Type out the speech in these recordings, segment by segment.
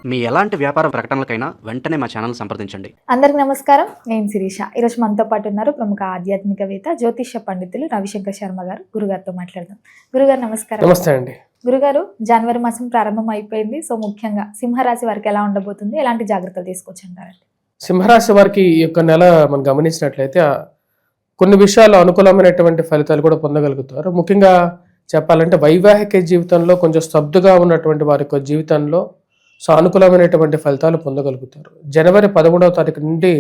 మీ ఎలాంటి వ్యాపార ప్రకటనలకైనా వెంటనే మా ఛానల్ సంప్రదించండి. అందరికి నమస్కారం. నేను శిరీష. ఈరోజు మనతో పాటు ఉన్నారు ప్రముఖ ఆధ్యాత్మికవేత్త, జ్యోతిష్య పండితులు రవిశంకర్ శర్మ గారు. గురుగారితో మాట్లాడదాం. గురుగారు నమస్కారం. నమస్తే అండి. గురుగారు, జనవరి మాసం ప్రారంభం అయిపోయింది. సో ముఖ్యంగా సింహరాశి వారికి ఎలా ఉండబోతుంది, ఎలాంటి జాగ్రత్తలు తీసుకోవచ్చు అంటారండి? సింహరాశి వారికి ఈ యొక్క నెల మనం గమనించినట్లయితే కొన్ని విషయాల్లో అనుకూలమైనటువంటి ఫలితాలు కూడా పొందగలుగుతారు. ముఖ్యంగా చెప్పాలంటే వైవాహిక జీవితంలో కొంచెం స్తబ్దుగా ఉన్నటువంటి వారి యొక్క జీవితంలో సానుకూలమైనటువంటి ఫలితాలు పొందగలుగుతారు. జనవరి 13వ తారీఖు నుండి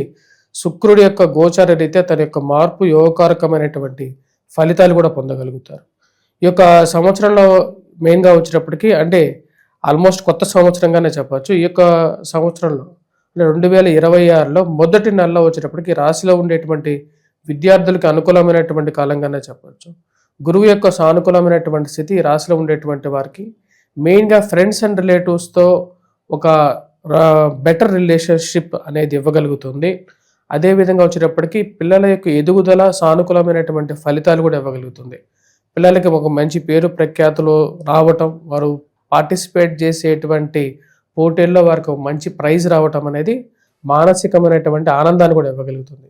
శుక్రుడి యొక్క గోచార రీత్యా తన యొక్క మార్పు యోగకారకమైనటువంటి ఫలితాలు కూడా పొందగలుగుతారు. ఈ యొక్క సంవత్సరంలో మెయిన్గా వచ్చేటప్పటికి అంటే ఆల్మోస్ట్ కొత్త సంవత్సరంగానే చెప్పచ్చు. ఈ యొక్క సంవత్సరంలో అంటే 2026లో మొదటి నెలలో వచ్చేటప్పటికి రాశిలో ఉండేటువంటి విద్యార్థులకి అనుకూలమైనటువంటి కాలంగానే చెప్పచ్చు. గురువు యొక్క సానుకూలమైనటువంటి స్థితి రాశిలో ఉండేటువంటి వారికి మెయిన్గా ఫ్రెండ్స్ అండ్ రిలేటివ్స్తో ఒక బెటర్ రిలేషన్షిప్ అనేది ఇవ్వగలుగుతుంది. అదేవిధంగా వచ్చేటప్పటికి పిల్లల యొక్క ఎదుగుదల సానుకూలమైనటువంటి ఫలితాలు కూడా ఇవ్వగలుగుతుంది. పిల్లలకి ఒక మంచి పేరు ప్రఖ్యాతులు రావటం, వారు పార్టిసిపేట్ చేసేటువంటి పోటీల్లో వారికి ఒక మంచి ప్రైజ్ రావటం అనేది మానసికమైనటువంటి ఆనందాన్ని కూడా ఇవ్వగలుగుతుంది.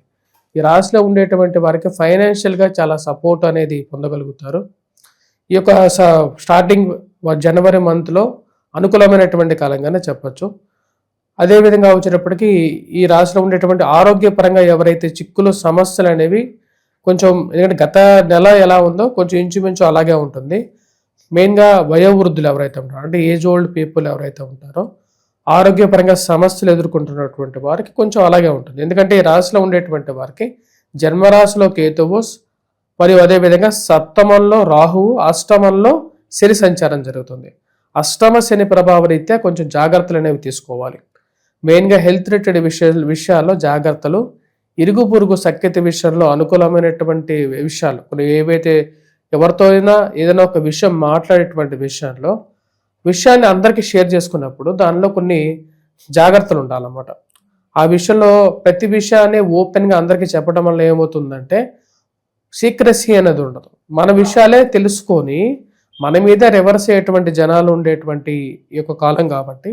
ఈ రాశిలో ఉండేటువంటి వారికి ఫైనాన్షియల్గా చాలా సపోర్ట్ అనేది పొందగలుగుతారు. ఈ యొక్క స్టార్టింగ్ జనవరి మంత్లో అనుకూలమైనటువంటి కాలంగానే చెప్పచ్చు. అదేవిధంగా వచ్చేటప్పటికి ఈ రాశిలో ఉండేటువంటి ఆరోగ్యపరంగా ఎవరైతే చిక్కులు సమస్యలు అనేవి కొంచెం, ఎందుకంటే గత నెల ఎలా ఉందో కొంచెం ఇంచుమించు అలాగే ఉంటుంది. మెయిన్గా వయోవృద్ధులు ఎవరైతే ఉంటారో, అంటే ఏజ్ ఓల్డ్ పీపుల్ ఎవరైతే ఉంటారో ఆరోగ్యపరంగా సమస్యలు ఎదుర్కొంటున్నటువంటి వారికి కొంచెం అలాగే ఉంటుంది. ఎందుకంటే ఈ రాశిలో ఉండేటువంటి వారికి జన్మరాశిలో కేతువు మరియు అదేవిధంగా సప్తమంలో రాహువు, అష్టమంలో శని సంచారం జరుగుతుంది. అష్టమ శని ప్రభావ రీత్యా కొంచెం జాగ్రత్తలు అనేవి తీసుకోవాలి. మెయిన్గా హెల్త్ రిలేటెడ్ విషయాల్లో జాగ్రత్తలు, ఇరుగు పొరుగు సఖ్యత విషయంలో అనుకూలమైనటువంటి విషయాలు కొన్ని ఏవైతే ఎవరితో అయినా ఏదైనా ఒక విషయం మాట్లాడేటువంటి విషయాన్ని అందరికీ షేర్ చేసుకున్నప్పుడు దానిలో కొన్ని జాగ్రత్తలు ఉండాలన్నమాట. ఆ విషయంలో ప్రతి విషయాన్ని ఓపెన్గా అందరికీ చెప్పడం వల్ల ఏమవుతుందంటే సీక్రెసీ అనేది ఉండదు. మన విషయాలే తెలుసుకొని మన మీద రివర్స్ అయ్యేటువంటి జనాలు ఉండేటువంటి ఈ యొక్క కాలం కాబట్టి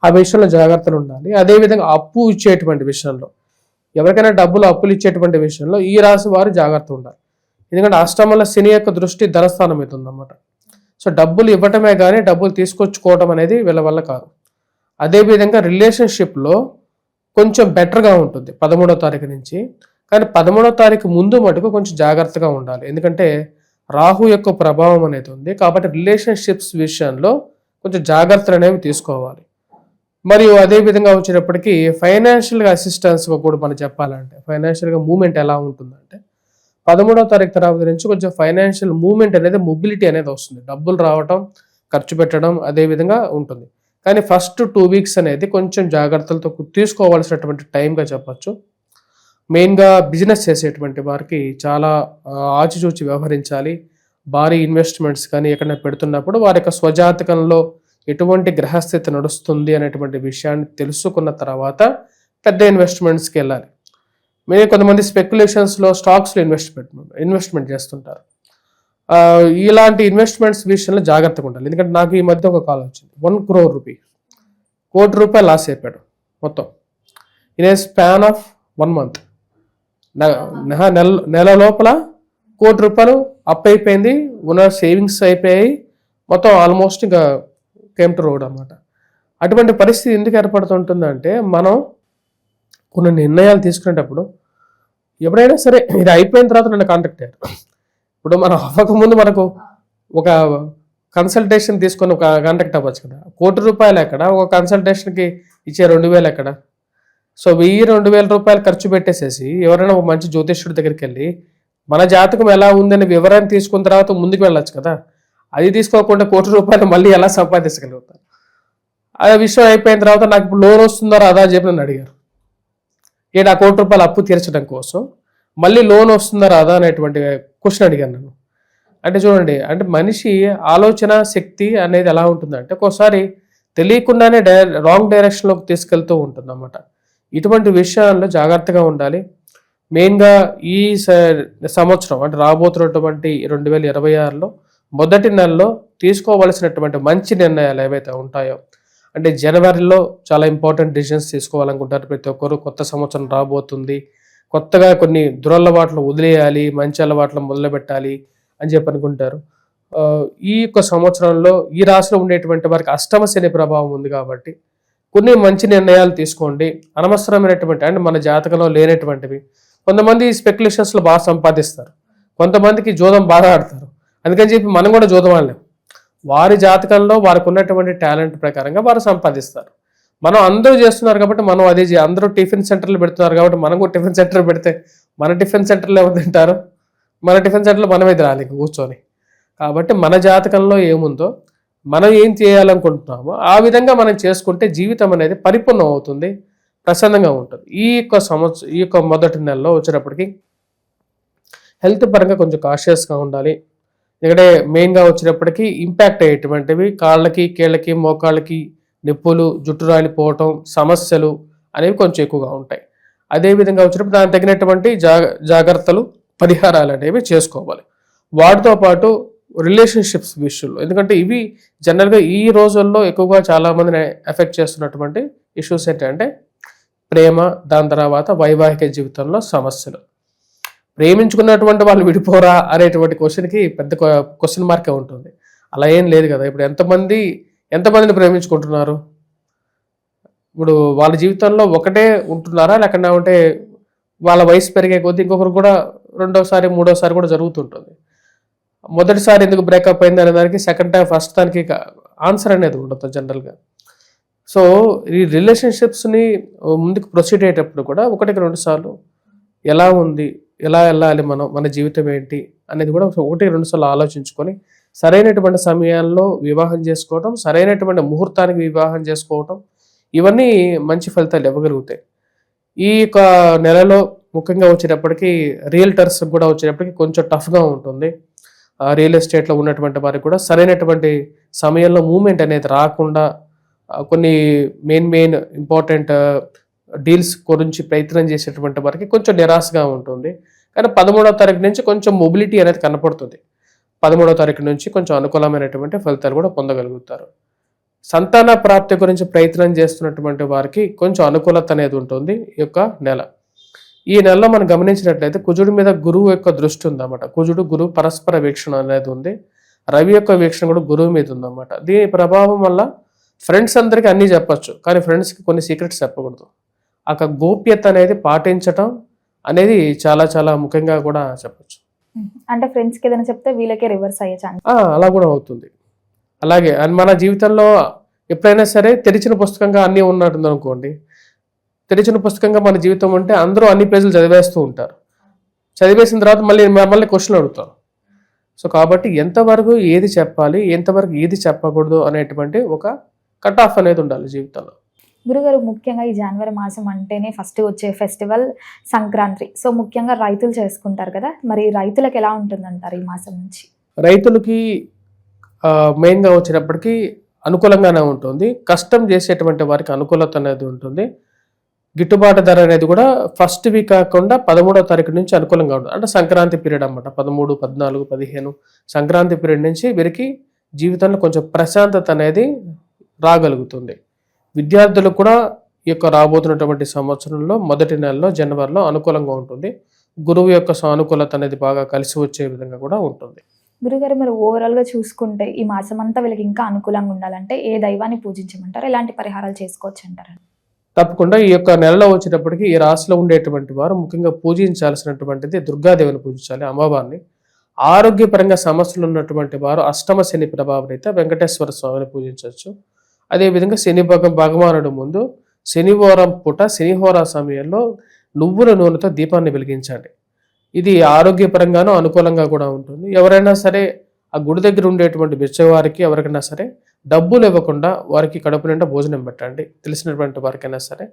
ఆ విషయంలో జాగ్రత్తలు ఉండాలి. అదేవిధంగా అప్పు ఇచ్చేటువంటి విషయంలో, ఎవరికైనా డబ్బులు అప్పులు ఇచ్చేటువంటి విషయంలో ఈ రాశి వారు జాగ్రత్త ఉండాలి. ఎందుకంటే అష్టమంలో శని యొక్క దృష్టి ధనస్థానం మీద ఉందన్నమాట. సో డబ్బులు ఇవ్వటమే కానీ డబ్బులు తీసుకొచ్చుకోవడం అనేది వీళ్ళ వల్ల కాదు. అదేవిధంగా రిలేషన్షిప్లో కొంచెం బెటర్గా ఉంటుంది 13వ తారీఖు నుంచి. కానీ 13వ తారీఖు ముందు మటుకు కొంచెం జాగ్రత్తగా ఉండాలి. ఎందుకంటే రాహు యొక్క ప్రభావం అనేది ఉంది కాబట్టి రిలేషన్షిప్స్ విషయంలో కొంచెం జాగ్రత్తలు అనేవి తీసుకోవాలి. మరియు అదేవిధంగా వచ్చేటప్పటికి ఫైనాన్షియల్గా అసిస్టెన్స్ కూడా మనం చెప్పాలంటే ఫైనాన్షియల్గా మూవ్మెంట్ ఎలా ఉంటుందంటే 13వ తారీఖు తర్వాత నుంచి కొంచెం ఫైనాన్షియల్ మూవ్మెంట్ అనేది, మొబిలిటీ అనేది వస్తుంది. డబ్బులు రావటం, ఖర్చు పెట్టడం అదేవిధంగా ఉంటుంది. కానీ ఫస్ట్ 2 వీక్స్ అనేది కొంచెం జాగ్రత్తలతో తీసుకోవాల్సినటువంటి టైంగా చెప్పచ్చు. మెయిన్గా బిజినెస్ చేసేటువంటి వారికి చాలా ఆచిచూచి వ్యవహరించాలి. భారీ ఇన్వెస్ట్మెంట్స్ కానీ ఎక్కడైనా పెడుతున్నప్పుడు వారి యొక్క స్వజాతకంలో ఎటువంటి గ్రహస్థితి నడుస్తుంది అనేటువంటి విషయాన్ని తెలుసుకున్న తర్వాత పెద్ద ఇన్వెస్ట్మెంట్స్కి వెళ్ళాలి. మీరు కొంతమంది స్పెక్యులేషన్స్లో స్టాక్స్లో ఇన్వెస్ట్మెంట్ చేస్తుంటారు. ఇలాంటి ఇన్వెస్ట్మెంట్స్ విషయంలో జాగ్రత్తగా ఉండాలి. ఎందుకంటే నాకు ఈ మధ్య ఒక కాల్ వచ్చింది. 1 crore రూపీ, ₹1 లాస్ అయిపోయాడు మొత్తం in a span of 1 month. నెల లోపల ₹1 అప్ అయిపోయింది, ఉన్న సేవింగ్స్ అయిపోయాయి, మొత్తం ఆల్మోస్ట్ ఇంకా కేమ్ టు రోడ్ అనమాట. అటువంటి పరిస్థితి ఎందుకు ఏర్పడుతుంటుందంటే మనం కొన్ని నిర్ణయాలు తీసుకునేటప్పుడు ఎప్పుడైనా సరే ఇది అయిపోయిన తర్వాత నన్ను కాంటాక్ట్ అయ్యారు. ఇప్పుడు మనం అవ్వకముందు మనకు ఒక కన్సల్టేషన్ తీసుకొని ఒక కాంటాక్ట్ అవ్వచ్చు కదా. ₹1 ఎక్కడ, ఒక కన్సల్టేషన్కి ఇచ్చే 2,000 ఎక్కడ? సో 1,000-2,000 రూపాయలు ఖర్చు పెట్టేసేసి ఎవరైనా ఒక మంచి జ్యోతిష్యుడి దగ్గరికి వెళ్ళి మన జాతకం ఎలా ఉందని వివరాన్ని తీసుకున్న తర్వాత ముందుకు వెళ్ళొచ్చు కదా. అది తీసుకోకుండా ₹1 మళ్ళీ ఎలా సంపాదించగలుగుతారు? ఆ విషయం అయిపోయిన తర్వాత నాకు ఇప్పుడు లోన్ వస్తుందో రాదా అని చెప్పి నన్ను అడిగారు. ఆ ₹1 అప్పు తీర్చడం కోసం మళ్ళీ లోన్ వస్తుందా రాదా అనేటువంటి క్వశ్చన్ అడిగాను నన్ను. అంటే చూడండి, అంటే మనిషి ఆలోచన శక్తి అనేది ఎలా ఉంటుందంటే ఒక్కోసారి తెలియకుండానే రాంగ్ డైరెక్షన్లోకి తీసుకెళ్తూ ఉంటుంది అన్నమాట. ఇటువంటి విషయాల్లో జాగ్రత్తగా ఉండాలి. మెయిన్గా ఈ సంవత్సరం అంటే రాబోతున్నటువంటి 2026లో మొదటి నెలలో తీసుకోవలసినటువంటి మంచి నిర్ణయాలు ఏవైతే ఉంటాయో అంటే జనవరిలో చాలా ఇంపార్టెంట్ డిసిషన్స్ తీసుకోవాలనుకుంటారు ప్రతి ఒక్కరు. కొత్త సంవత్సరం రాబోతుంది, కొత్తగా కొన్ని దురలవాట్లు వదిలేయాలి, మంచి అలవాట్లు మొదలుపెట్టాలి అని చెప్పి అనుకుంటారు. ఈ యొక్క సంవత్సరంలో ఈ రాశిలో ఉండేటువంటి వారికి అష్టమ శని ప్రభావం ఉంది కాబట్టి కొన్ని మంచి నిర్ణయాలు తీసుకోండి. అనవసరమైనటువంటి అంటే మన జాతకంలో లేనటువంటివి, కొంతమంది స్పెక్యులేషన్స్లో బాగా సంపాదిస్తారు, కొంతమందికి జోదం బాగా ఆడతారు. అందుకని చెప్పి మనం కూడా జోదం ఆడలేం. వారి జాతకంలో వారికి ఉన్నటువంటి టాలెంట్ ప్రకారంగా వారు సంపాదిస్తారు. మనం అందరూ చేస్తున్నారు కాబట్టి మనం అదే అందరూ టిఫిన్ సెంటర్లు పెడుతున్నారు కాబట్టి మనం కూడా టిఫిన్ సెంటర్ పెడితే మన టిఫిన్ సెంటర్లో ఎవరు తింటారు? మన టిఫిన్ సెంటర్లో మనమే తినాలి కూర్చొని. కాబట్టి మన జాతకంలో ఏముందో, మనం ఏం చేయాలనుకుంటున్నామో ఆ విధంగా మనం చేసుకుంటే జీవితం అనేది పరిపూర్ణం అవుతుంది, ప్రశాంతంగా ఉంటుంది. ఈ యొక్క మొదటి నెలలో వచ్చేటప్పటికి హెల్త్ పరంగా కొంచెం కాషియస్గా ఉండాలి. ఎందుకంటే మెయిన్గా వచ్చేటప్పటికి ఇంపాక్ట్ అయ్యేటువంటివి కాళ్ళకి, కీళ్ళకి, మోకాళ్ళకి నొప్పులు, జుట్టు రాలిపోవటం, సమస్యలు అనేవి కొంచెం ఎక్కువగా ఉంటాయి. అదేవిధంగా వచ్చినప్పుడు దానికి తగినటువంటి జాగ్రత్తలు, పరిహారాలు అనేవి చేసుకోవాలి. వాటితో పాటు రిలేషన్షిప్స్ విషయంలో, ఎందుకంటే ఇవి జనరల్గా ఈ రోజుల్లో ఎక్కువగా చాలామందిని ఎఫెక్ట్ చేస్తున్నటువంటి ఇష్యూస్ ఏంటంటే ప్రేమ, దాని తర్వాత వైవాహిక జీవితంలో సమస్యలు. ప్రేమించుకున్నటువంటి వాళ్ళు విడిపోరా అనేటువంటి క్వశ్చన్కి పెద్ద క్వశ్చన్ మార్కే ఉంటుంది. అలా ఏం లేదు కదా. ఇప్పుడు ఎంతమందిని ప్రేమించుకుంటున్నారు? ఇప్పుడు వాళ్ళ జీవితంలో ఒకటే ఉంటున్నారా, లేకుండా వాళ్ళ వయసు పెరిగే కొద్దీ ఇంకొకరు కూడా రెండోసారి, మూడోసారి కూడా జరుగుతుంటుంది. మొదటిసారి ఎందుకు బ్రేకప్ అయింది అనే దానికి సెకండ్ టైం, ఫస్ట్ దానికి ఆన్సర్ అనేది ఉండదు జనరల్గా. సో ఈ రిలేషన్షిప్స్ని ముందుకు ప్రొసీడ్ అయ్యేటప్పుడు కూడా 1-2 సార్లు ఎలా ఉంది, ఎలా వెళ్ళాలి, మన జీవితం ఏంటి అనేది కూడా 1-2 సార్లు ఆలోచించుకొని సరైనటువంటి సమయాల్లో వివాహం చేసుకోవటం, సరైనటువంటి ముహూర్తానికి వివాహం చేసుకోవటం, ఇవన్నీ మంచి ఫలితాలు ఇవ్వగలుగుతాయి. ఈ యొక్క నెలలో ముఖ్యంగా వచ్చేటప్పటికి రియల్టర్స్ కూడా వచ్చేటప్పటికి కొంచెం టఫ్గా ఉంటుంది. రియల్ ఎస్టేట్లో ఉన్నటువంటి వారికి కూడా సరైనటువంటి సమయంలో మూమెంట్ అనేది రాకుండా కొన్ని మెయిన్ ఇంపార్టెంట్ డీల్స్ గురించి ప్రయత్నం చేసేటువంటి వారికి కొంచెం నిరాశగా ఉంటుంది. కానీ 13వ తారీఖు నుంచి కొంచెం మొబిలిటీ అనేది కనపడుతుంది. 13వ తారీఖు నుంచి కొంచెం అనుకూలమైనటువంటి ఫలితాలు కూడా పొందగలుగుతారు. సంతాన ప్రాప్తి గురించి ప్రయత్నం చేస్తున్నటువంటి వారికి కొంచెం అనుకూలత అనేది ఉంటుంది ఈ యొక్క నెల. ఈ నెలలో మనం గమనించినట్లయితే కుజుడి మీద గురువు యొక్క దృష్టి ఉందన్నమాట. కుజుడు గురువు పరస్పర వీక్షణ అనేది ఉంది. రవి యొక్క వీక్షణ కూడా గురువు మీద ఉందన్నమాట. దీని ప్రభావం వల్ల ఫ్రెండ్స్ అందరికీ అన్నీ చెప్పచ్చు, కానీ ఫ్రెండ్స్కి కొన్ని సీక్రెట్స్ చెప్పకూడదు. ఆ గోప్యత అనేది పాటించటం అనేది చాలా చాలా ముఖ్యంగా కూడా చెప్పచ్చు. అంటే ఫ్రెండ్స్కి ఏదైనా చెప్తే వీళ్ళకే రివర్స్ అయ్యే ఛాన్స్ అలా కూడా అవుతుంది. అలాగే మన జీవితంలో ఎప్పుడైనా సరే తెరిచిన పుస్తకంగా అన్నీ ఉన్నట్టుంది అనుకోండి. తెరిచిన పుస్తకంగా మన జీవితం ఉంటే అందరూ అన్ని పేజీలు చదివేస్తూ ఉంటారు. చదివేసిన తర్వాత మళ్ళీ క్వశ్చన్ అడుగుతారు. సో కాబట్టి ఎంతవరకు ఏది చెప్పాలి, ఎంతవరకు ఏది చెప్పకూడదు అనేటువంటి ఒక కట్ ఆఫ్ అనేది ఉండాలి జీవితంలో. గురుగారు, ముఖ్యంగా ఈ జనవరి మాసం అంటేనే ఫస్ట్ వచ్చే ఫెస్టివల్ సంక్రాంతి. సో ముఖ్యంగా రైతులు చేసుకుంటారు కదా, మరి రైతులకు ఎలా ఉంటుందంటారు ఈ మాసం నుంచి? రైతులకి మెయిన్గా వచ్చేటప్పటికి అనుకూలంగానే ఉంటుంది. కష్టం చేసేటువంటి వారికి అనుకూలత అనేది ఉంటుంది. గిట్టుబాటు ధర అనేది కూడా ఫస్ట్ వీక్ కాకుండా 13వ తారీఖు నుంచి అనుకూలంగా ఉంటుంది. అంటే సంక్రాంతి పీరియడ్ అన్నమాట. 13, 14, 15 సంక్రాంతి పీరియడ్ నుంచి వీరికి జీవితంలో కొంచెం ప్రశాంతత అనేది రాగలుగుతుంది. విద్యార్థులకు కూడా ఈ యొక్క రాబోతున్నటువంటి సంవత్సరంలో మొదటి నెలలో జనవరిలో అనుకూలంగా ఉంటుంది. గురువు యొక్క సానుకూలత అనేది బాగా కలిసి వచ్చే విధంగా కూడా ఉంటుంది. గురుగారు, మరి ఓవరాల్గా చూసుకుంటే ఈ మాసం అంతా వీళ్ళకి ఇంకా అనుకూలంగా ఉండాలంటే ఏ దైవాన్ని పూజించమంటారు, ఎలాంటి పరిహారాలు చేసుకోవచ్చు అంటారు? తప్పకుండా ఈ యొక్క నెలలో వచ్చేటప్పటికి ఈ రాశిలో ఉండేటువంటి వారు ముఖ్యంగా పూజించాల్సినటువంటిది దుర్గాదేవిని పూజించాలి, అమ్మవారిని. ఆరోగ్యపరంగా సమస్యలు ఉన్నటువంటి వారు అష్టమ శని ప్రభావరైతే వెంకటేశ్వర స్వామిని పూజించవచ్చు. అదేవిధంగా శని భగవానుడు ముందు శనివారం పూట శనిహోర సమయంలో నువ్వుల నూనెతో దీపాన్ని వెలిగించండి. ఇది ఆరోగ్యపరంగానూ అనుకూలంగా కూడా ఉంటుంది. ఎవరైనా సరే ఆ గుడి దగ్గర ఉండేటువంటి బిచ్చవారికి ఎవరికైనా సరే డబ్బులు ఇవ్వకుండా వారికి కడుపు నిండా భోజనం పెట్టండి. తెలిసినటువంటి వారికైనా సరే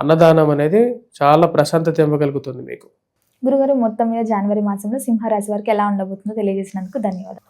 అన్నదానం అనేది చాలా ప్రశాంతత ఇవ్వగలుగుతుంది మీకు. గురుగారు, మొత్తం మీద జనవరి మాసంలో సింహరాశి వారికి ఎలా ఉండబోతుందో తెలియజేసినందుకు ధన్యవాదాలు.